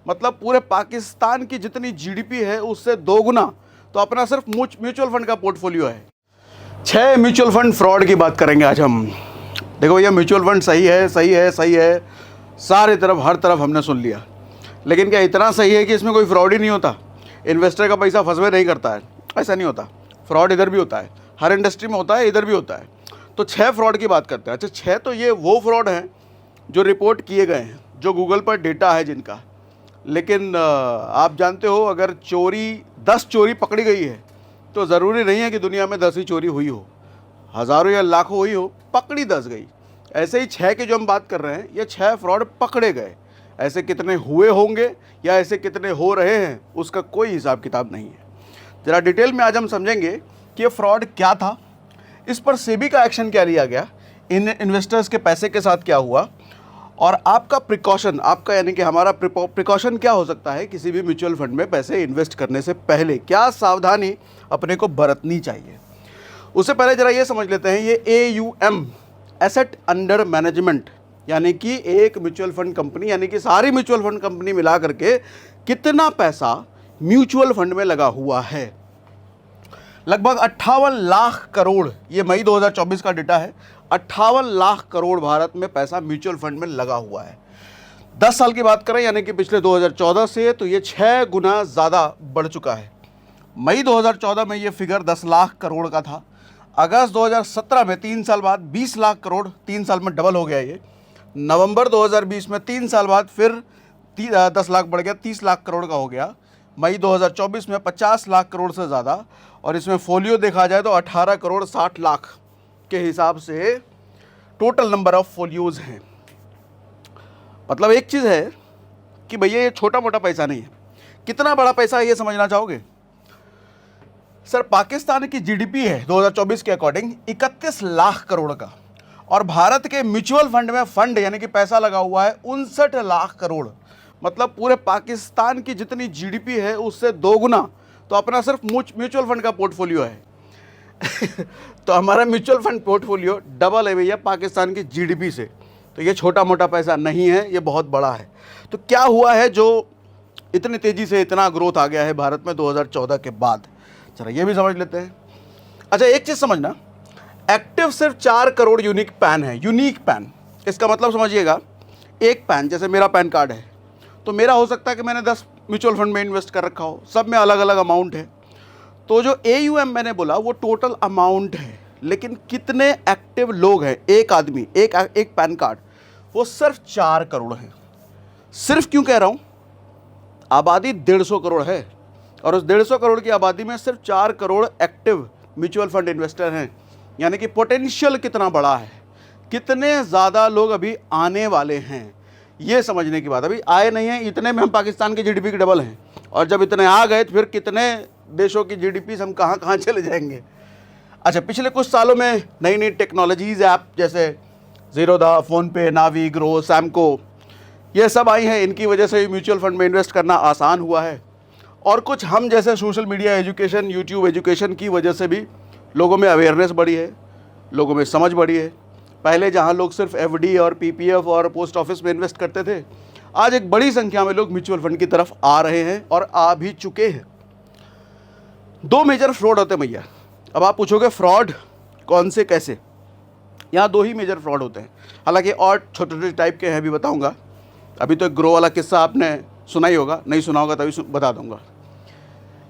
मतलब पूरे पाकिस्तान की जितनी जीडीपी है उससे 2 गुना तो अपना सिर्फ म्यूचुअल फंड का पोर्टफोलियो है। 6 म्यूचुअल फंड फ्रॉड की बात करेंगे आज हम। देखो भैया, म्यूचुअल फंड सही है, सही है, सही है, सारे तरफ हर तरफ हमने सुन लिया, लेकिन क्या इतना सही है कि इसमें कोई फ्रॉड ही नहीं होता? इन्वेस्टर का पैसा फंसवे नहीं करता है? ऐसा नहीं होता। फ्रॉड इधर भी होता है, हर इंडस्ट्री में होता है, इधर भी होता है। तो 6 फ्रॉड की बात करते हैं। अच्छा, 6 तो ये वो फ्रॉड हैं जो रिपोर्ट किए गए हैं, जो गूगल पर डेटा है जिनका। लेकिन आप जानते हो, अगर 10 चोरी पकड़ी गई है तो ज़रूरी नहीं है कि दुनिया में 10 ही चोरी हुई हो, हज़ारों या लाखों हुई हो, पकड़ी 10 गई। ऐसे ही 6 की जो हम बात कर रहे हैं, ये 6 फ्रॉड पकड़े गए। ऐसे कितने हुए होंगे या ऐसे कितने हो रहे हैं, उसका कोई हिसाब किताब नहीं है। ज़रा डिटेल में आज हम समझेंगे कि ये फ्रॉड क्या था, इस पर सेबी का एक्शन क्या लिया गया, इन इन्वेस्टर्स के पैसे के साथ क्या हुआ, और आपका प्रिकॉशन, आपका यानी कि हमारा प्रिकॉशन क्या हो सकता है किसी भी म्यूचुअल फंड में पैसे इन्वेस्ट करने से पहले, क्या सावधानी अपने को बरतनी चाहिए। उससे पहले ज़रा ये समझ लेते हैं, ये AUM, एसेट अंडर मैनेजमेंट, यानी कि एक म्यूचुअल फंड कंपनी, यानी कि सारी म्यूचुअल फंड कंपनी मिला करके कितना पैसा म्यूचुअल फंड में लगा हुआ है। लगभग 58 लाख करोड़, ये मई 2024 का डेटा है। 58 लाख करोड़ भारत में पैसा म्यूचुअल फंड में लगा हुआ है। 10 साल की बात करें, यानी कि पिछले 2014 से, तो ये 6 गुना ज़्यादा बढ़ चुका है। मई 2014 में ये फिगर 10 लाख करोड़ का था। अगस्त 2017 में 3 साल बाद 20 लाख करोड़, 3 साल में डबल हो गया ये। नवंबर 2020 में 3 साल बाद फिर 10 लाख बढ़ गया, 30 लाख करोड़ का हो गया। मई 2024 में 50 लाख करोड़ से ज़्यादा, और इसमें फोलियो देखा जाए तो 18 करोड़ 60 लाख के हिसाब से टोटल नंबर ऑफ फोलियोज़ हैं। मतलब एक चीज़ है कि भैया ये छोटा मोटा पैसा नहीं है। कितना बड़ा पैसा है ये समझना चाहोगे? सर, पाकिस्तान की जीडीपी है 2024 के अकॉर्डिंग 31 लाख करोड़ का, और भारत के म्यूचुअल फंड में फंड यानी कि पैसा लगा हुआ है 59 लाख करोड़। मतलब पूरे पाकिस्तान की जितनी जीडीपी है उससे 2 गुना तो अपना सिर्फ म्यूचुअल फंड का पोर्टफोलियो है। तो हमारा म्यूचुअल फंड पोर्टफोलियो डबल है भैया पाकिस्तान की जीडीपी से। तो ये छोटा मोटा पैसा नहीं है, ये बहुत बड़ा है। तो क्या हुआ है जो इतनी तेज़ी से इतना ग्रोथ आ गया है भारत में 2014 के बाद, चलो ये भी समझ लेते हैं। अच्छा, एक चीज़ समझना, एक्टिव सिर्फ 4 करोड़ यूनिक पैन है। यूनिक पैन, इसका मतलब समझिएगा, एक पैन, जैसे मेरा पैन कार्ड है तो मेरा हो सकता है कि मैंने 10 म्यूचुअल फंड में इन्वेस्ट कर रखा हो, सब में अलग अलग अमाउंट है। तो जो AUM मैंने बोला वो टोटल अमाउंट है, लेकिन कितने एक्टिव लोग हैं, एक आदमी, एक पैन कार्ड, वो सिर्फ 4 करोड़ है। सिर्फ क्यों कह रहा हूँ? आबादी 150 करोड़ है, और उस 150 करोड़ की आबादी में सिर्फ 4 crore active mutual fund investor हैं। यानी कि पोटेंशियल कितना बड़ा है, कितने ज़्यादा लोग अभी आने वाले हैं, ये समझने की बात। अभी आए नहीं हैं, इतने में हम पाकिस्तान की जीडीपी की डबल हैं, और जब इतने आ गए तो फिर कितने देशों की जीडीपी हम कहाँ कहाँ चले जाएंगे। अच्छा, पिछले कुछ सालों में नई नई टेक्नोलॉजीज़ ऐप जैसे ज़ीरोधा, फ़ोनपे, नावी, ग्रो, सैमको, ये सब आई हैं। इनकी वजह से म्यूचुअल फंड में इन्वेस्ट करना आसान हुआ है। और कुछ हम जैसे social media education, YouTube education की वजह से भी लोगों में अवेयरनेस बढ़ी है, लोगों में समझ बढ़ी है। पहले जहां लोग सिर्फ FD और PPF और पोस्ट ऑफिस में इन्वेस्ट करते थे, आज एक बड़ी संख्या में लोग म्यूचुअल फंड की तरफ आ रहे हैं और आ भी चुके हैं। 2 मेजर फ्रॉड होते हैं भैया। अब आप पूछोगे फ्रॉड कौन से, कैसे? यहाँ 2 ही मेजर फ्रॉड होते हैं, हालांकि और छोटे छोटे टाइप के हैं, भी बताऊँगा। अभी तो एक ग्रो वाला किस्सा आपने सुना ही होगा, नहीं सुना होगा तभी बता दूँगा।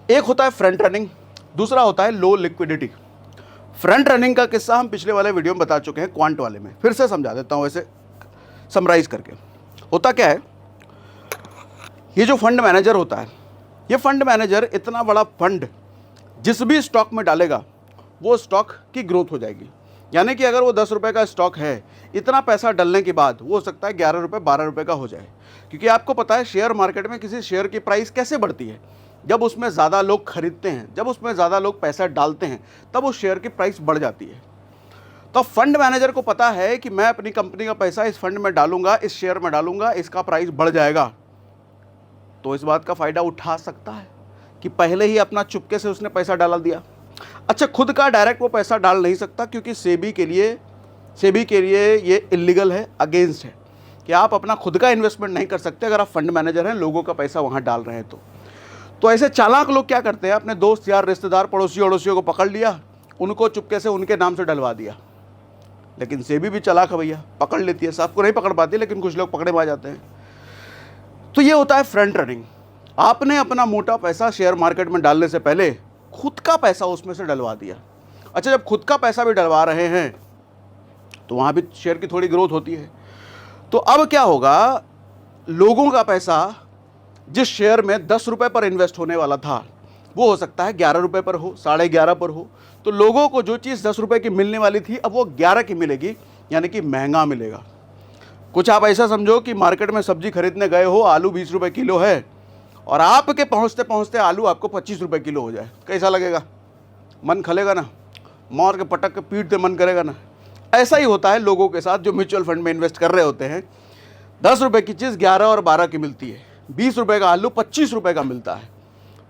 एक होता है फ्रंट रनिंग, दूसरा होता है लो लिक्विडिटी। फ्रंट रनिंग का किस्सा हम पिछले वाले वीडियो में बता चुके हैं, क्वांट वाले में, फिर से समझा देता हूँ ऐसे समराइज करके। होता क्या है, ये जो फंड मैनेजर होता है, ये फंड मैनेजर इतना बड़ा फंड जिस भी स्टॉक में डालेगा वो स्टॉक की ग्रोथ हो जाएगी। यानी कि अगर वो 10 रुपये का स्टॉक है, इतना पैसा डलने के बाद वो हो सकता है 11 रुपये 12 रुपये का हो जाए। क्योंकि आपको पता है शेयर मार्केट में किसी शेयर की प्राइस कैसे बढ़ती है, जब उसमें ज़्यादा लोग खरीदते हैं, जब उसमें ज़्यादा लोग पैसा डालते हैं, तब उस शेयर की प्राइस बढ़ जाती है। तो फंड मैनेजर को पता है कि मैं अपनी कंपनी का पैसा इस फंड में डालूंगा, इस शेयर में डालूंगा, इसका प्राइस बढ़ जाएगा। तो इस बात का फ़ायदा उठा सकता है कि पहले ही अपना चुपके से उसने पैसा डाल दिया। अच्छा, खुद का डायरेक्ट वो पैसा डाल नहीं सकता, क्योंकि सेबी के लिए ये इल्लीगल है, अगेंस्ट है। कि आप अपना खुद का इन्वेस्टमेंट नहीं कर सकते अगर आप फंड मैनेजर हैं, लोगों का पैसा वहाँ डाल रहे हैं तो ऐसे चालाक लोग क्या करते हैं, अपने दोस्त यार रिश्तेदार पड़ोसी अड़ोसियों को पकड़ लिया, उनको चुपके से उनके नाम से डलवा दिया। लेकिन सेबी भी चालाक है भैया, पकड़ लेती है, सबको नहीं पकड़ पाती लेकिन कुछ लोग पकड़े में आ जाते हैं। तो ये होता है फ्रंट रनिंग। आपने अपना मोटा पैसा शेयर मार्केट में डालने से पहले खुद का पैसा उसमें से डलवा दिया। अच्छा, जब खुद का पैसा भी डलवा रहे हैं तो वहाँ भी शेयर की थोड़ी ग्रोथ होती है। तो अब क्या होगा, लोगों का पैसा जिस शेयर में 10 रुपये पर इन्वेस्ट होने वाला था वो हो सकता है 11 रुपये पर हो, 11.5 पर हो। तो लोगों को जो चीज़ 10 रुपये की मिलने वाली थी अब वो 11 की मिलेगी, यानी कि महंगा मिलेगा। कुछ आप ऐसा समझो कि मार्केट में सब्जी खरीदने गए हो, आलू 20 रुपये किलो है और आपके पहुँचते पहुँचते आलू आपको 25 रुपये किलो हो जाए, कैसा लगेगा? मन खलेगा ना, मार के पटक के पीट दे मन करेगा ना। ऐसा ही होता है लोगों के साथ जो म्यूचुअल फंड में इन्वेस्ट कर रहे होते हैं। 10 रुपये की चीज़ 11 और 12 की मिलती है, 20 रुपये का आलू 25 रुपये का मिलता है।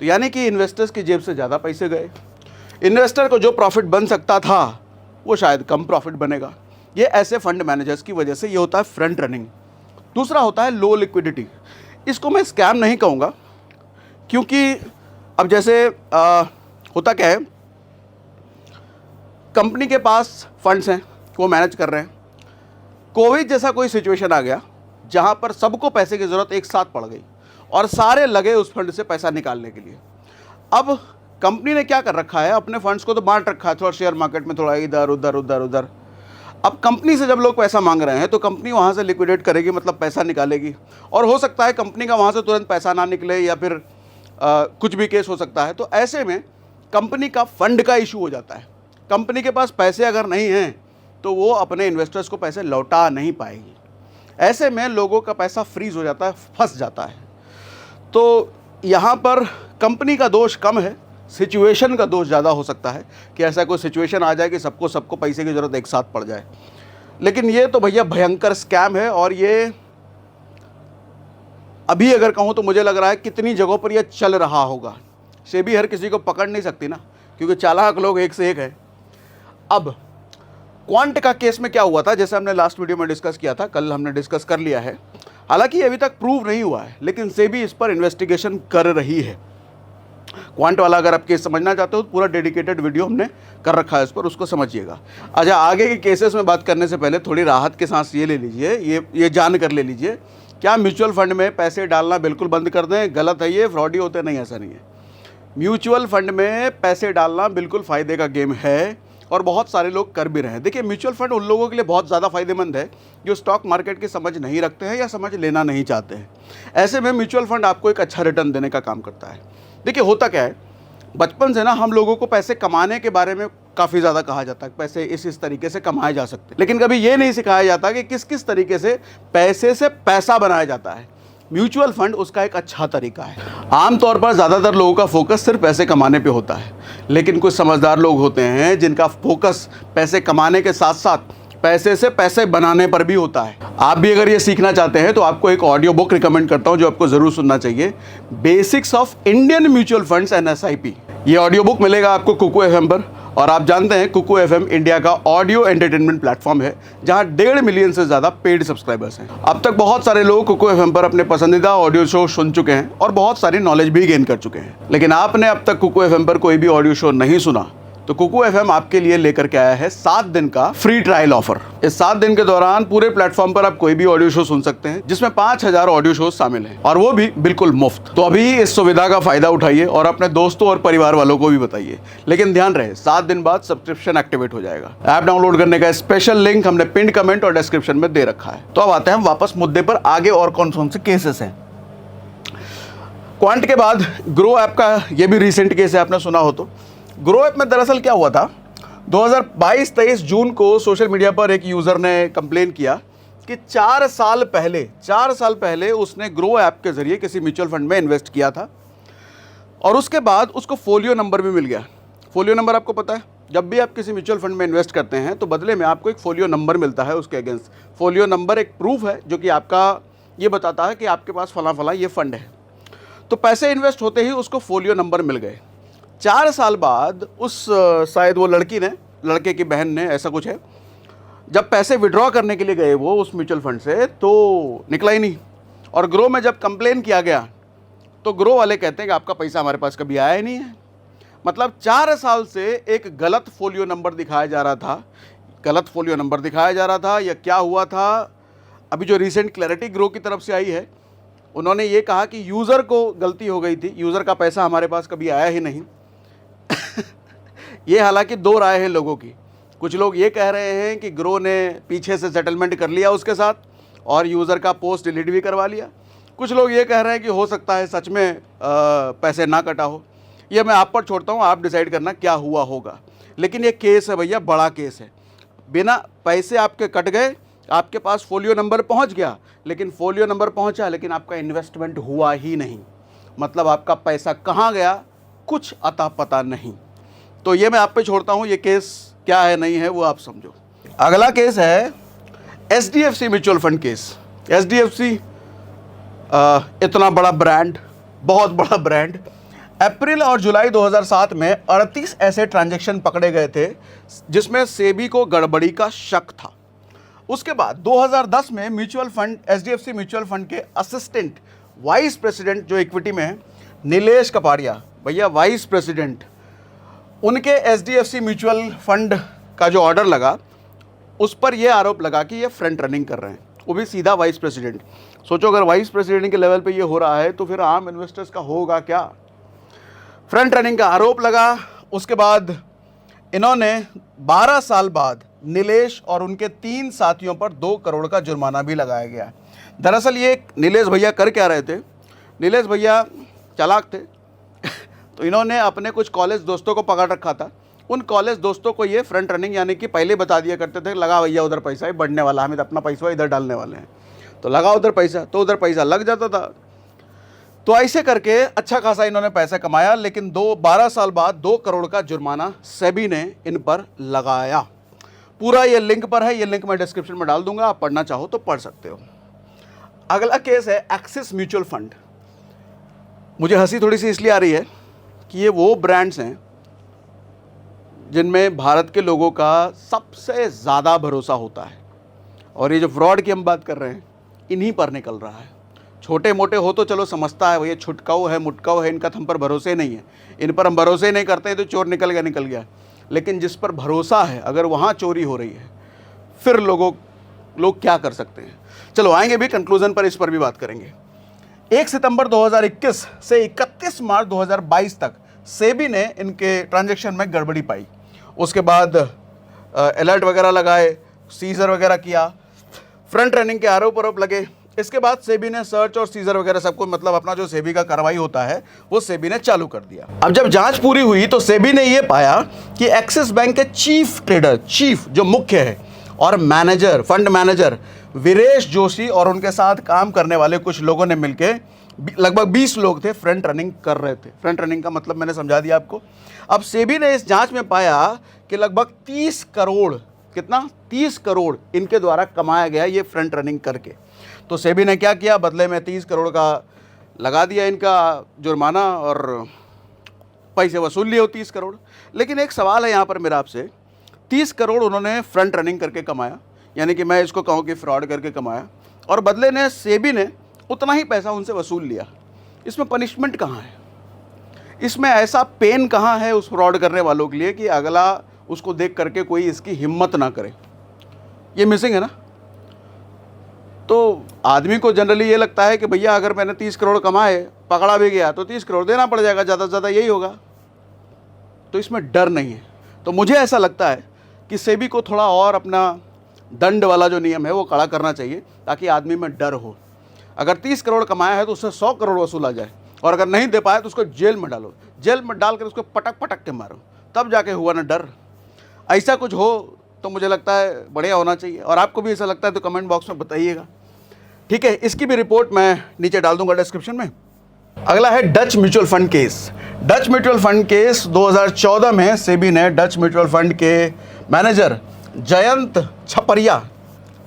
तो यानी कि इन्वेस्टर्स की जेब से ज़्यादा पैसे गए। इन्वेस्टर को जो प्रॉफिट बन सकता था वो शायद कम प्रॉफिट बनेगा। ये ऐसे फंड मैनेजर्स की वजह से ये होता है फ्रंट रनिंग। दूसरा होता है लो लिक्विडिटी। इसको मैं स्कैम नहीं कहूँगा, क्योंकि अब जैसे होता क्या है, कंपनी के पास फंड्स हैं, वो मैनेज कर रहे हैं। कोविड जैसा कोई सिचुएशन आ गया जहाँ पर सबको पैसे की ज़रूरत एक साथ पड़ गई और सारे लगे उस फंड से पैसा निकालने के लिए। अब कंपनी ने क्या कर रखा है, अपने फंड्स को तो बांट रखा है, थोड़ा शेयर मार्केट में, थोड़ा इधर उधर उधर उधर। अब कंपनी से जब लोग पैसा मांग रहे हैं तो कंपनी वहाँ से लिक्विडेट करेगी, मतलब पैसा निकालेगी। और हो सकता है कंपनी का वहाँ से तुरंत पैसा ना निकले या फिर कुछ भी केस हो सकता है। तो ऐसे में कंपनी का फंड का इशू हो जाता है। कंपनी के पास पैसे अगर नहीं हैं तो वो अपने इन्वेस्टर्स को पैसे लौटा नहीं पाएगी। ऐसे में लोगों का पैसा फ्रीज हो जाता है, फंस जाता है। तो यहाँ पर कंपनी का दोष कम है, सिचुएशन का दोष ज़्यादा हो सकता है कि ऐसा कोई सिचुएशन आ जाए कि सबको पैसे की ज़रूरत एक साथ पड़ जाए। लेकिन ये तो भैया भयंकर स्कैम है और ये अभी अगर कहूँ तो मुझे लग रहा है कितनी जगहों पर यह चल रहा होगा। सेबी हर किसी को पकड़ नहीं सकती ना, क्योंकि चालाक लोग एक से एक है। अब क्वांट का केस में क्या हुआ था, जैसे हमने लास्ट वीडियो में डिस्कस किया था, कल हमने डिस्कस कर लिया है। हालांकि अभी तक प्रूव नहीं हुआ है, लेकिन सेबी इस पर इन्वेस्टिगेशन कर रही है। क्वांट वाला अगर आप केस समझना चाहते हो तो पूरा डेडिकेटेड वीडियो हमने कर रखा है इस पर, उसको समझिएगा। अच्छा, आगे के केसेस में बात करने से पहले थोड़ी राहत के सांस ये ले लीजिए, ये जान कर ले लीजिए, क्या म्यूचुअल फंड में पैसे डालना बिल्कुल बंद कर दें? गलत है, ये फ्रॉडी होते नहीं, ऐसा नहीं है। म्यूचुअल फंड में पैसे डालना बिल्कुल फ़ायदे का गेम है और बहुत सारे लोग कर भी रहे हैं। देखिए, म्यूचुअल फंड उन लोगों के लिए बहुत ज़्यादा फ़ायदेमंद है जो स्टॉक मार्केट की समझ नहीं रखते हैं या समझ लेना नहीं चाहते हैं। ऐसे में म्यूचुअल फंड आपको एक अच्छा रिटर्न देने का काम करता है। देखिए, होता क्या है, बचपन से ना हम लोगों को पैसे कमाने के बारे में काफ़ी ज़्यादा कहा जाता है, पैसे इस तरीके से कमाए जा सकते हैं, लेकिन कभी ये नहीं सिखाया जाता कि किस किस तरीके से पैसा बनाया जाता है। म्यूचुअल फंड उसका एक अच्छा तरीका है। आमतौर पर ज़्यादातर लोगों का फोकस सिर्फ पैसे कमाने पे होता है, लेकिन कुछ समझदार लोग होते हैं जिनका फोकस पैसे कमाने के साथ साथ पैसे से पैसे बनाने पर भी होता है। आप भी अगर ये सीखना चाहते हैं तो आपको एक ऑडियो बुक रिकमेंड करता हूं जो आपको ज़रूर सुनना चाहिए, basics of Indian mutual funds and SIP। ये ऑडियो बुक मिलेगा आपको कुकू FM पर, और आप जानते हैं कुकू FM इंडिया का ऑडियो एंटरटेनमेंट प्लेटफॉर्म है जहां 1.5 मिलियन से ज़्यादा पेड सब्सक्राइबर्स हैं। अब तक बहुत सारे लोग कुकू FM पर अपने पसंदीदा ऑडियो शो सुन चुके हैं और बहुत सारी नॉलेज भी गेन कर चुके हैं, लेकिन आपने अब तक कुकू FM पर कोई भी ऑडियो शो नहीं सुना तो कुकू FM आपके लिए लेकर के आया है 7 दिन का फ्री ट्रायल ऑफर। इस 7 दिन के दौरान पूरे प्लेटफॉर्म पर आप कोई भी ऑडियो शो सुन सकते हैं, जिसमें 5000 ऑडियो शो शामिल हैं और वो भी बिल्कुल मुफ्त। तो अभी इस सुविधा का फायदा उठाइए और अपने दोस्तों और परिवार वालों को भी बताइए, लेकिन ध्यान रहे 7 दिन बाद सब्सक्रिप्शन एक्टिवेट हो जाएगा। ऐप डाउनलोड करने का स्पेशल लिंक हमने पिन कमेंट और डिस्क्रिप्शन में दे रखा है। तो अब आते हैं वापस मुद्दे पर, आगे और कौन कौन से केसेस हैं। क्वांट के बाद ग्रो ऐप का ये भी रिसेंट केस है, आपने सुना हो तो। ग्रो ऐप में दरअसल क्या हुआ था, 2022-23 जून को सोशल मीडिया पर एक यूज़र ने कंप्लेन किया कि 4 साल पहले उसने ग्रो ऐप के ज़रिए किसी म्यूचुअल फंड में इन्वेस्ट किया था और उसके बाद उसको फोलियो नंबर भी मिल गया। फोलियो नंबर आपको पता है, जब भी आप किसी म्यूचुअल फंड में इन्वेस्ट करते हैं तो बदले में आपको एक फोलियो नंबर मिलता है उसके अगेंस्ट। फोलियो नंबर एक प्रूफ है जो कि आपका ये बताता है कि आपके पास फला ये फंड है। तो पैसे इन्वेस्ट होते ही उसको फोलियो नंबर मिल गए। 4 साल बाद उस शायद वो लड़की ने, लड़के की बहन ने, ऐसा कुछ है, जब पैसे विड्रॉ करने के लिए गए वो उस म्यूचुअल फंड से तो निकला ही नहीं। और ग्रो में जब कंप्लेन किया गया तो ग्रो वाले कहते हैं कि आपका पैसा हमारे पास कभी आया ही नहीं है। मतलब 4 साल से एक गलत फोलियो नंबर दिखाया जा रहा था, गलत फोलियो नंबर दिखाया जा रहा था या क्या हुआ था। अभी जो रिसेंट क्लैरिटी ग्रो की तरफ से आई है, उन्होंने ये कहा कि यूज़र को गलती हो गई थी, यूज़र का पैसा हमारे पास कभी आया ही नहीं। ये हालांकि दो राय है लोगों की। कुछ लोग ये कह रहे हैं कि ग्रो ने पीछे से सेटलमेंट कर लिया उसके साथ और यूज़र का पोस्ट डिलीट भी करवा लिया। कुछ लोग ये कह रहे हैं कि हो सकता है सच में पैसे ना कटा हो। ये मैं आप पर छोड़ता हूँ, आप डिसाइड करना क्या हुआ होगा। लेकिन ये केस है भैया, बड़ा केस है। बिना पैसे आपके कट गए, आपके पास फोलियो नंबर पहुंच गया, लेकिन फोलियो नंबर पहुंचा लेकिन आपका इन्वेस्टमेंट हुआ ही नहीं। मतलब आपका पैसा कहाँ गया, कुछ अता पता नहीं। तो ये मैं आप पे छोड़ता हूँ, ये केस क्या है नहीं है वो आप समझो। अगला केस है HDFC mutual fund case. HDFC इतना बड़ा ब्रांड, बहुत बड़ा ब्रांड। अप्रैल और जुलाई 2007 में 38 ऐसे ट्रांजैक्शन पकड़े गए थे जिसमें सेबी को गड़बड़ी का शक था। उसके बाद 2010 में mutual fund HDFC mutual fund के असिस्टेंट वाइस प्रेसिडेंट जो इक्विटी में है, नीलेश कपाड़िया भैया वाइस प्रेसिडेंट, उनके HDFC म्यूचुअल फंड का जो ऑर्डर लगा उस पर यह आरोप लगा कि ये फ्रंट रनिंग कर रहे हैं, वो भी सीधा वाइस प्रेसिडेंट। सोचो अगर वाइस प्रेसिडेंट के लेवल पे ये हो रहा है तो फिर आम इन्वेस्टर्स का होगा क्या। फ्रंट रनिंग का आरोप लगा। उसके बाद इन्होंने 12 साल बाद नीलेश और उनके 3 साथियों पर 2 करोड़ का जुर्माना भी लगाया गया। दरअसल ये नीलेश भैया कर क्या रहे थे, नीलेश भैया चालाक थे। तो इन्होंने अपने कुछ कॉलेज दोस्तों को पकड़ रखा था। उन कॉलेज दोस्तों को ये फ्रंट रनिंग यानी कि पहले बता दिया करते थे, लगा भैया उधर पैसा ही बढ़ने वाला, हम अपना पैसा इधर डालने वाले हैं, तो लगा उधर पैसा, तो उधर पैसा लग जाता था। तो ऐसे करके अच्छा खासा इन्होंने पैसा कमाया। लेकिन 12 साल बाद 2 करोड़ का जुर्माना सेबी ने इन पर लगाया। पूरा ये लिंक पर है, ये लिंक मैं डिस्क्रिप्शन में डाल दूंगा, आप पढ़ना चाहो तो पढ़ सकते हो। अगला केस है एक्सिस म्यूचुअल फंड। मुझे हंसी थोड़ी सी इसलिए आ रही है कि ये वो ब्रांड्स हैं जिनमें भारत के लोगों का सबसे ज़्यादा भरोसा होता है। और ये जो फ्रॉड की हम बात कर रहे हैं, इन्हीं पर निकल रहा है। छोटे मोटे हो तो चलो समझता है, भैया छुटकाऊ है मुटकाऊ है, इनका हम पर भरोसे नहीं है, इन पर हम भरोसे नहीं करते तो चोर निकल गया। लेकिन जिस पर भरोसा है, अगर वहाँ चोरी हो रही है, फिर लोग क्या कर सकते हैं। चलो आएंगे भी कंक्लूजन पर, इस पर भी बात करेंगे। 1 सितंबर 2021 से 31 मार्च 2022 तक सेबी ने इनके ट्रांजैक्शन में गड़बड़ी पाई। उसके बाद अलर्ट वगैरह लगाए, सीजर वगैरह किया, फ्रंट रनिंग के आरोप लगे। इसके बाद सेबी ने सर्च और सीजर वगैरह सबको, मतलब अपना जो सेबी का कार्रवाई होता है वो सेबी ने चालू कर दिया। अब जब जांच पूरी हुई तो सेबी ने ये पाया कि एक्सिस बैंक के चीफ ट्रेडर, चीफ जो मुख्य है, और manager, fund manager Viresh Joshi और उनके साथ काम करने वाले कुछ लोगों ने मिलकर, लगभग 20 लोग थे, फ्रंट रनिंग कर रहे थे। फ्रंट रनिंग का मतलब मैंने समझा दिया आपको। अब सेबी ने इस जांच में पाया कि लगभग 30 करोड़, कितना, 30 करोड़ इनके द्वारा कमाया गया ये फ्रंट रनिंग करके। तो सेबी ने क्या किया, बदले में 30 करोड़ का लगा दिया इनका जुर्माना और पैसे वसूल लिए हो 30 करोड़। लेकिन एक सवाल है यहाँ पर मेरा आपसे, 30 करोड़ उन्होंने फ्रंट रनिंग करके कमाया, यानी कि मैं इसको कहूँ कि फ्रॉड करके कमाया, और बदले ने सेबी ने उतना ही पैसा उनसे वसूल लिया। इसमें पनिशमेंट कहाँ है, इसमें ऐसा पेन कहाँ है उस फ्रॉड करने वालों के लिए कि अगला उसको देख करके कोई इसकी हिम्मत ना करे। ये मिसिंग है ना। तो आदमी को जनरली ये लगता है कि भैया अगर मैंने 30 करोड़ कमाए, पकड़ा भी गया तो 30 करोड़ देना पड़ जाएगा, ज़्यादा से ज़्यादा यही होगा। तो इसमें डर नहीं है। तो मुझे ऐसा लगता है कि सेबी को थोड़ा और अपना दंड वाला जो नियम है वो कड़ा करना चाहिए, ताकि आदमी में डर हो। अगर 30 करोड़ कमाया है तो उससे 100 करोड़ वसूला जाए, और अगर नहीं दे पाए तो उसको जेल में डालो, जेल में डाल कर उसको पटक पटक के मारो, तब जाके हुआ ना डर। ऐसा कुछ हो तो मुझे लगता है बढ़िया होना चाहिए। और आपको भी ऐसा लगता है तो कमेंट बॉक्स में बताइएगा, ठीक है। इसकी भी रिपोर्ट मैं नीचे डाल दूंगा डिस्क्रिप्शन में। अगला है Dutch mutual fund case. Dutch mutual fund case 2014 में सेबी ने डच म्यूचुअल फंड के मैनेजर जयंत छपरिया,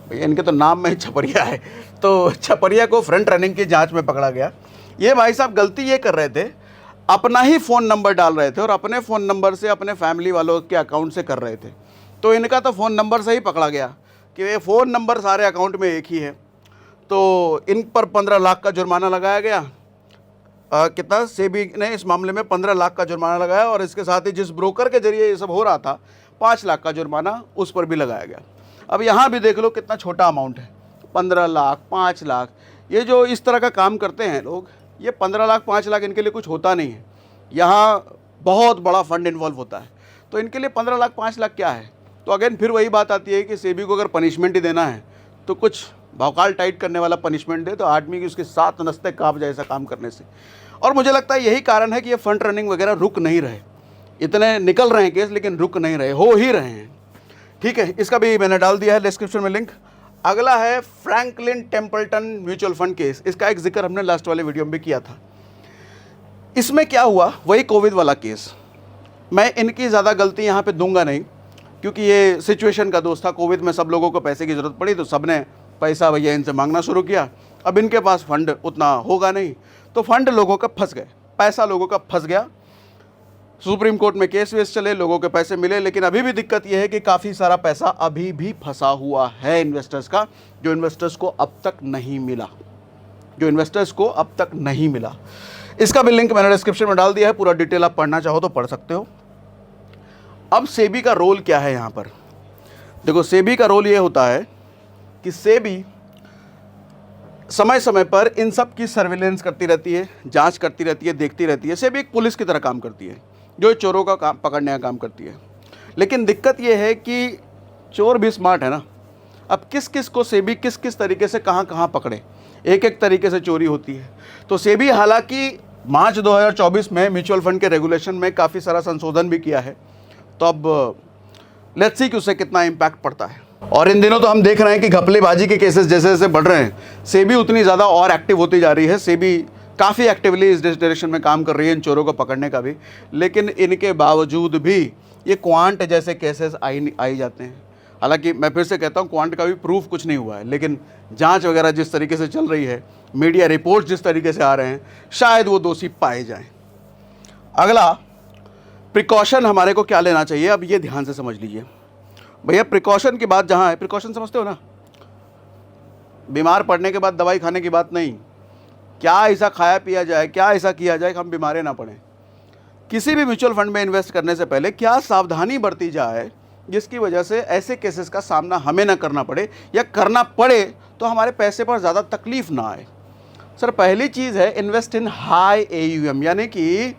भैया इनके तो नाम में ही छपरिया है, तो छपरिया को फ्रंट रनिंग की जांच में पकड़ा गया। ये भाई साहब गलती ये कर रहे थे, अपना ही फ़ोन नंबर डाल रहे थे और अपने फ़ोन नंबर से अपने फैमिली वालों के अकाउंट से कर रहे थे। तो इनका तो फ़ोन नंबर से ही पकड़ा गया। कि ये फ़ोन नंबर सारे अकाउंट में एक ही है, तो इन पर 15 लाख का जुर्माना लगाया गया। कितना, सेबी ने इस मामले में 15 लाख का जुर्माना लगाया और इसके साथ ही जिस ब्रोकर के जरिए ये सब हो रहा था 5 लाख का जुर्माना उस पर भी लगाया गया। अब यहाँ भी देख लो कितना छोटा अमाउंट है, 15 लाख 5 लाख। ये जो इस तरह का काम करते हैं लोग, ये 15 लाख 5 लाख इनके लिए कुछ होता नहीं है, यहाँ बहुत बड़ा फंड इन्वॉल्व होता है। तो इनके लिए 15 लाख 5 लाख क्या है। तो अगेन फिर वही बात आती है कि सेबी को अगर पनिशमेंट ही देना है तो कुछ भौकाल टाइट करने वाला पनिशमेंट दे, तो आदमी की उसके साथ नस्ते काँप जाए ऐसा काम करने से। और मुझे लगता है यही कारण है कि ये फंड रनिंग वगैरह रुक नहीं रहे, इतने निकल रहे हैं केस लेकिन रुक नहीं रहे, हो ही रहे हैं। ठीक है, इसका भी मैंने डाल दिया है डिस्क्रिप्शन में लिंक। अगला है Franklin Templeton mutual fund case. इसका एक जिक्र हमने लास्ट वाले वीडियो में भी किया था। इसमें क्या हुआ, वही कोविड वाला केस। मैं इनकी ज़्यादा गलती यहाँ पे दूंगा नहीं, क्योंकि ये सिचुएशन का दोस्त था। कोविड में सब लोगों को पैसे की ज़रूरत पड़ी तो सब ने पैसा भैया इनसे मांगना शुरू किया। अब इनके पास फंड उतना होगा नहीं, तो फंड लोगों का फंस गए, पैसा लोगों का फंस गया। सुप्रीम कोर्ट में केस वेस चले, लोगों के पैसे मिले, लेकिन अभी भी दिक्कत यह है कि काफ़ी सारा पैसा अभी भी फंसा हुआ है इन्वेस्टर्स का, जो इन्वेस्टर्स को अब तक नहीं मिला, इसका भी लिंक मैंने डिस्क्रिप्शन में डाल दिया है। पूरा डिटेल आप पढ़ना चाहो तो पढ़ सकते हो। अब सेबी का रोल क्या है यहाँ पर? देखो, सेबी का रोल ये होता है कि सेबी समय समय पर इन सब की सर्विलेंस करती रहती है, जांच करती रहती है, देखती रहती है। सेबी एक पुलिस की तरह काम करती है, जो चोरों का काम पकड़ने का काम करती है। लेकिन दिक्कत ये है कि चोर भी स्मार्ट है ना। अब किस किस को सेबी किस किस तरीके से कहाँ कहाँ पकड़े, एक एक तरीके से चोरी होती है। तो सेबी हालांकि मार्च 2024 में म्यूचुअल फंड के रेगुलेशन में काफ़ी सारा संशोधन भी किया है, तो अब लेट्स सी कि उससे कितना इम्पैक्ट पड़ता है। और इन दिनों तो हम देख रहे हैं कि घपलेबाजी के केसेस जैसे जैसे बढ़ रहे हैं, सेबी उतनी ज़्यादा और एक्टिव होती जा रही है। सेबी काफ़ी एक्टिवली इस डायरेक्शन में काम कर रही है, इन चोरों को पकड़ने का भी। लेकिन इनके बावजूद भी ये क्वांट जैसे केसेस आई जाते हैं। हालांकि मैं फिर से कहता हूँ, क्वांट का भी प्रूफ कुछ नहीं हुआ है, लेकिन जांच वगैरह जिस तरीके से चल रही है, मीडिया रिपोर्ट जिस तरीके से आ रहे हैं, शायद वो दोषी पाए जाएं। अगला प्रिकॉशन हमारे को क्या लेना चाहिए, अब ये ध्यान से समझ लीजिए भैया। प्रिकॉशन की बात जहाँ है, प्रिकॉशन समझते हो ना, बीमार पड़ने के बाद दवाई खाने की बात नहीं। क्या ऐसा खाया पिया जाए, क्या ऐसा किया जाए कि हम बीमारे ना पड़ें। किसी भी म्यूचुअल फंड में इन्वेस्ट करने से पहले क्या सावधानी बरती जाए जिसकी वजह से ऐसे केसेस का सामना हमें ना करना पड़े, या करना पड़े तो हमारे पैसे पर ज़्यादा तकलीफ ना आए। सर, पहली चीज़ है इन्वेस्ट इन हाई AUM, यानी कि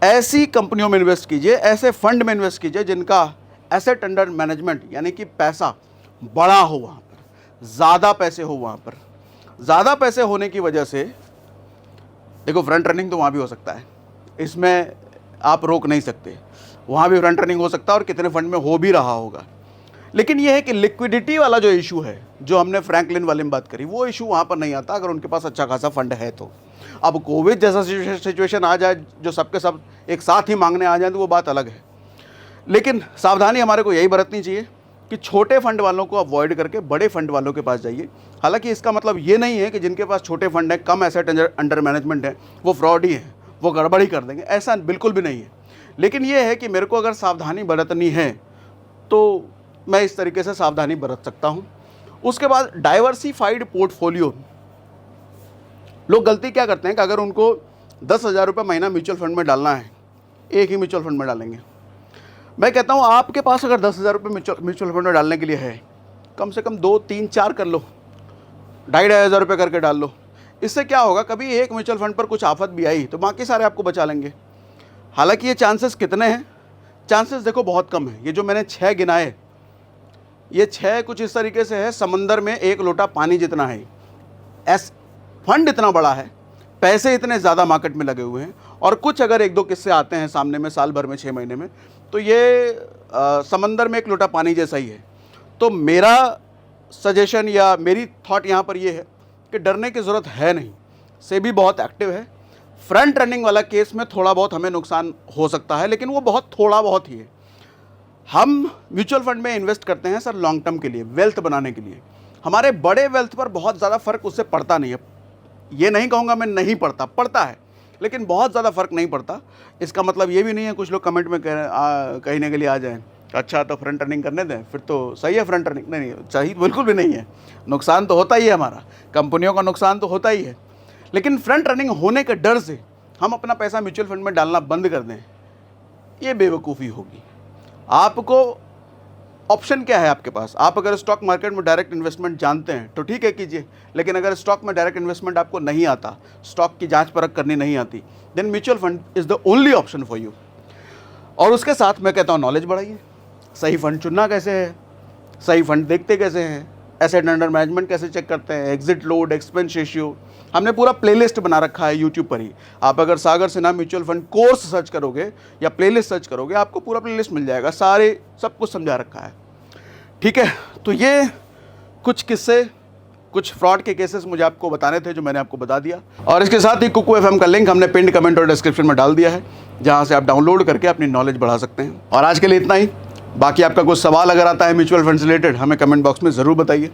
ऐसी कंपनियों में इन्वेस्ट कीजिए, ऐसे फंड में इन्वेस्ट कीजिए जिनका एसेट अंडर मैनेजमेंट यानी कि पैसा बड़ा हो, वहाँ पर ज़्यादा पैसे हो। वहाँ पर ज़्यादा पैसे होने की वजह से देखो, फ्रंट रनिंग तो वहाँ भी हो सकता है, इसमें आप रोक नहीं सकते। वहाँ भी फ्रंट रनिंग हो सकता है और कितने फंड में हो भी रहा होगा। लेकिन यह है कि लिक्विडिटी वाला जो इशू है, जो हमने फ्रैंकलिन वाले में बात करी, वो इशू वहाँ पर नहीं आता अगर उनके पास अच्छा खासा फंड है तो। अब कोविड जैसा सिचुएशन आ जाए, जो सबके सब एक साथ ही मांगने आ जाए, तो वो बात अलग है। लेकिन सावधानी हमारे को यही बरतनी चाहिए कि छोटे फंड वालों को अवॉइड करके बड़े फंड वालों के पास जाइए। हालांकि इसका मतलब ये नहीं है कि जिनके पास छोटे फंड हैं, कम एसेट अंडर मैनेजमेंट है, वो फ्रॉड ही हैं, वो गड़बड़ी कर देंगे, ऐसा बिल्कुल भी नहीं है। लेकिन ये है कि मेरे को अगर सावधानी बरतनी है तो मैं इस तरीके से सावधानी बरत सकता हूँ। उसके बाद डाइवर्सिफाइड पोर्टफोलियो। लोग गलती क्या करते हैं कि अगर उनको 10,000 रुपये महीना म्यूचुअल फंड में डालना है, एक ही म्यूचुअल फंड में डालेंगे। मैं कहता हूँ आपके पास अगर 10,000 रुपये म्यूचुअल फंड में डालने के लिए है, कम से कम 2, 3, 4 कर लो, 2,500 रुपये करके डाल लो। इससे क्या होगा, कभी एक म्यूचुअल फंड पर कुछ आफत भी आई तो बाकी सारे आपको बचा लेंगे। हालांकि ये चांसेस कितने हैं, चांसेस देखो बहुत कम है। ये जो मैंने 6 गिनाए, ये 6 कुछ इस तरीके से है, समंदर में 1 लोटा पानी जितना है। फंड इतना बड़ा है, पैसे इतने ज़्यादा मार्केट में लगे हुए हैं, और कुछ अगर 1-2 किस्से आते हैं सामने में साल भर में, 6 महीने में, तो ये समंदर में 1 लोटा पानी जैसा ही है। तो मेरा सजेशन या मेरी थॉट यहाँ पर ये है कि डरने की ज़रूरत है नहीं। सेबी बहुत एक्टिव है। फ्रंट रनिंग वाला केस में थोड़ा बहुत हमें नुकसान हो सकता है, लेकिन वो बहुत थोड़ा बहुत ही है। हम म्यूचुअल फंड में इन्वेस्ट करते हैं सर लॉन्ग टर्म के लिए, वेल्थ बनाने के लिए। हमारे बड़े वेल्थ पर बहुत ज़्यादा फ़र्क उससे पड़ता नहीं है। ये नहीं कहूँगा मैं नहीं पड़ता, पड़ता है, लेकिन बहुत ज़्यादा फ़र्क नहीं पड़ता। इसका मतलब ये भी नहीं है, कुछ लोग कमेंट में कहने के लिए आ जाएं अच्छा तो फ्रंट रनिंग करने दें, फिर तो सही है फ्रंट रनिंग। नहीं सही बिल्कुल भी नहीं है, नुकसान तो होता ही है, हमारा कंपनियों का नुकसान तो होता ही है। लेकिन फ्रंट रनिंग होने के डर से हम अपना पैसा म्यूचुअल फंड में डालना बंद कर दें, ये बेवकूफ़ी होगी। आपको ऑप्शन क्या है आपके पास? आप अगर स्टॉक मार्केट में डायरेक्ट इन्वेस्टमेंट जानते हैं तो ठीक है कीजिए, लेकिन अगर स्टॉक में डायरेक्ट इन्वेस्टमेंट आपको नहीं आता, स्टॉक की जांच परख करनी नहीं आती, then mutual fund is the only option for you. और उसके साथ मैं कहता हूँ नॉलेज बढ़ाइए। सही फंड चुनना कैसे है, सही फंड देखते कैसे हैं, एसेट अंडर मैनेजमेंट कैसे चेक करते हैं, एग्जिट लोड, एक्सपेंस रेशियो, हमने पूरा प्लेलिस्ट बना रखा है यूट्यूब पर ही। आप अगर Sagar Sinha mutual fund course search करोगे या प्लेलिस्ट सर्च करोगे, आपको पूरा प्लेलिस्ट मिल जाएगा, सारे सब कुछ समझा रखा है। ठीक है, तो ये कुछ किस्से, कुछ फ्रॉड के केसेस मुझे आपको बताने थे जो मैंने आपको बता दिया। और इसके साथ ही कुकू एफएम का लिंक हमने पिंड कमेंट और डिस्क्रिप्शन में डाल दिया है, जहाँ से आप डाउनलोड करके अपनी नॉलेज बढ़ा सकते हैं। और आज के लिए इतना ही। बाकी आपका कुछ सवाल अगर आता है म्यूचुअल फंड से रिलेटेड, हमें कमेंट बॉक्स में ज़रूर बताइए।